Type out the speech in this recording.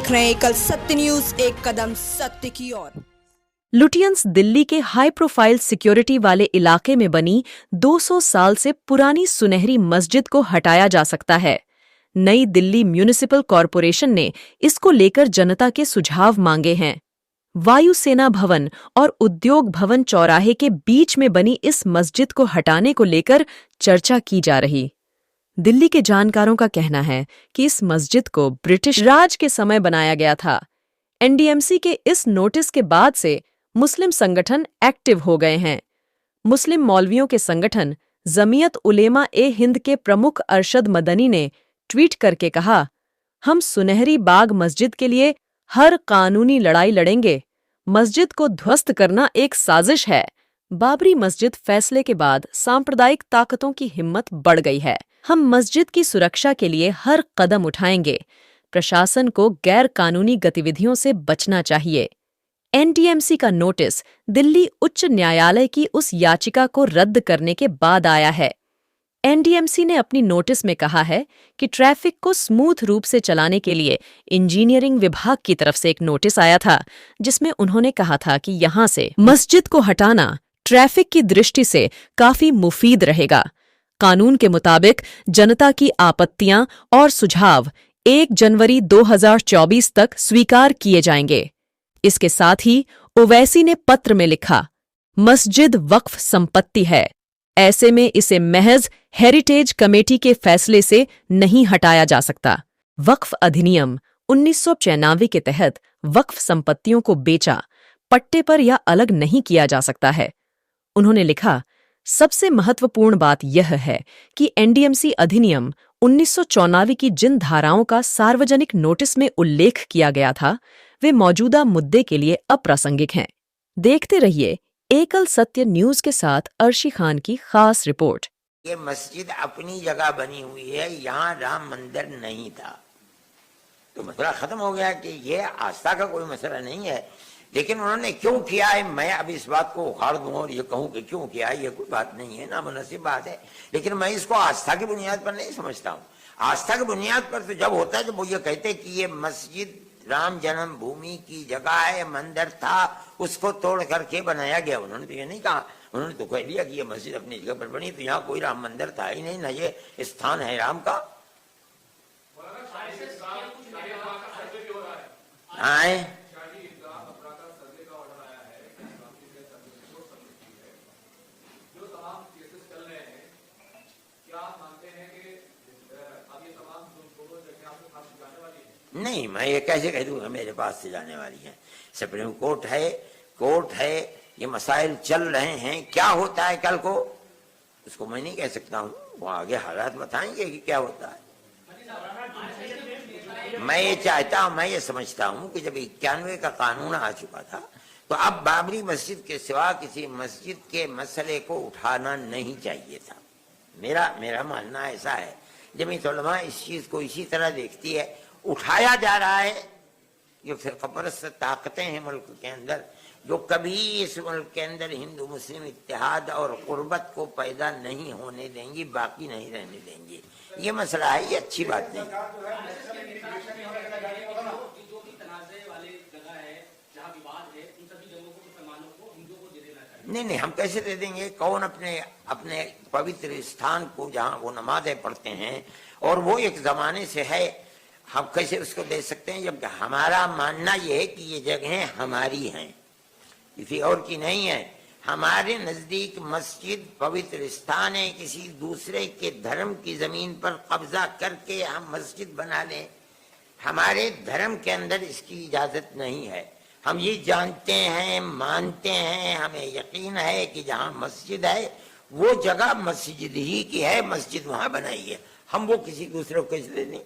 देख रहे हैं एकल सत्य न्यूज, एक कदम सत्य की ओर। लुटियंस दिल्ली के हाई प्रोफाइल सिक्योरिटी वाले इलाके में बनी 200 साल से पुरानी सुनहरी मस्जिद को हटाया जा सकता है। नई दिल्ली म्यूनिसिपल कॉरपोरेशन ने इसको लेकर जनता के सुझाव मांगे हैं। वायुसेना भवन और उद्योग भवन चौराहे के बीच में बनी इस मस्जिद को हटाने को लेकर चर्चा की जा रही। दिल्ली के जानकारों का कहना है कि इस मस्जिद को ब्रिटिश राज के समय बनाया गया था। एनडीएमसी के इस नोटिस के बाद से मुस्लिम संगठन एक्टिव हो गए हैं। मुस्लिम मौलवियों के संगठन जमीयत उलेमा ए हिंद के प्रमुख अरशद मदनी ने ट्वीट करके कहा, हम सुनहरी बाग मस्जिद के लिए हर कानूनी लड़ाई लड़ेंगे। मस्जिद को ध्वस्त करना एक साजिश है। बाबरी मस्जिद फैसले के बाद सांप्रदायिक ताकतों की हिम्मत बढ़ गई है। हम मस्जिद की सुरक्षा के लिए हर कदम उठाएंगे। प्रशासन को गैर कानूनी गतिविधियों से बचना चाहिए। एनडीएमसी का नोटिस दिल्ली उच्च न्यायालय की उस याचिका को रद्द करने के बाद आया है। एनडीएमसी ने अपनी नोटिस में कहा है कि ट्रैफिक को स्मूथ रूप से चलाने के लिए इंजीनियरिंग विभाग की तरफ से एक नोटिस आया था, जिसमें उन्होंने कहा था कि यहां से मस्जिद को हटाना ट्रैफिक की दृष्टि से काफी मुफीद रहेगा। कानून के मुताबिक जनता की आपत्तियां और सुझाव 1 जनवरी 2024 तक स्वीकार किए जाएंगे। इसके साथ ही ओवैसी ने पत्र में लिखा, मस्जिद वक्फ संपत्ति है, ऐसे में इसे महज हेरिटेज कमेटी के फैसले से नहीं हटाया जा सकता। वक्फ अधिनियम 1996 के तहत वक्फ संपत्तियों को बेचा, पट्टे पर या अलग नहीं किया जा सकता है। उन्होंने लिखा, सबसे महत्वपूर्ण बात यह है कि एनडीएमसी अधिनियम 1994 की जिन धाराओं का सार्वजनिक नोटिस में उल्लेख किया गया था, वे मौजूदा मुद्दे के लिए अप्रासंगिक हैं। देखते रहिए एकल सत्य न्यूज के साथ अर्शी खान की खास रिपोर्ट। ये मस्जिद अपनी जगह बनी हुई है, यहाँ राम मंदिर नहीं था, तो मसला खत्म हो गया कि ये आस्था का कोई मसला नहीं है। लेकिन उन्होंने क्यों किया है, मैं अब इस बात को उखाड़ दूं और ये कहूं कि क्यों किया है, ये कोई बात नहीं है, नामुनासिब बात है। लेकिन मैं इसको आस्था की बुनियाद पर नहीं समझता हूँ। आस्था की बुनियाद पर तो जब होता है जब वो ये कहते कि ये मस्जिद राम जन्म भूमि की जगह है, मंदिर था, उसको तोड़ करके बनाया गया। उन्होंने तो ये नहीं कहा, उन्होंने तो कह दिया कि ये मस्जिद अपनी जगह पर बनी, तो यहाँ कोई राम मंदिर था ही नहीं, ना ये स्थान है राम का। हाँ, नहीं, मैं ये कैसे कह दूंगा मेरे पास से जाने वाली है। सुप्रीम कोर्ट है, कोर्ट है, ये मसाइल चल रहे हैं। क्या होता है कल को उसको मैं नहीं कह सकता हूँ, वो आगे हालात बताएंगे कि क्या होता है। मैं ये चाहता हूँ, मैं ये समझता हूँ कि जब 91 का कानून आ चुका था, तो अब बाबरी मस्जिद के सिवा किसी मस्जिद के मसले को उठाना नहीं चाहिए था। मेरा मानना ऐसा है। जमीयत उलमा इस चीज को इसी तरह देखती है, उठाया जा रहा है। ये फिरकापरस्त ताकतें हैं मुल्क के अंदर, जो कभी इस मुल्क के अंदर हिंदू मुस्लिम इत्तेहाद और कुर्बत को पैदा नहीं होने देंगी, बाकी नहीं रहने देंगी। ये मसला है, ये अच्छी बात नहीं। नहीं, हम कैसे दे देंगे? कौन अपने पवित्र स्थान को जहाँ वो नमाज़ें पढ़ते हैं और वो एक जमाने से है, हम कैसे उसको दे सकते हैं? जब हमारा मानना यह है कि ये जगहें हमारी हैं, किसी और की नहीं है। हमारे नजदीक मस्जिद पवित्र स्थान है, किसी दूसरे के धर्म की जमीन पर कब्जा करके हम मस्जिद बना लें, हमारे धर्म के अंदर इसकी इजाजत नहीं है। हम ये जानते हैं, मानते हैं, हमें यकीन है कि जहाँ मस्जिद है वो जगह मस्जिद ही की है, मस्जिद वहाँ बनाई है। हम वो किसी दूसरे को कैसे दे दें?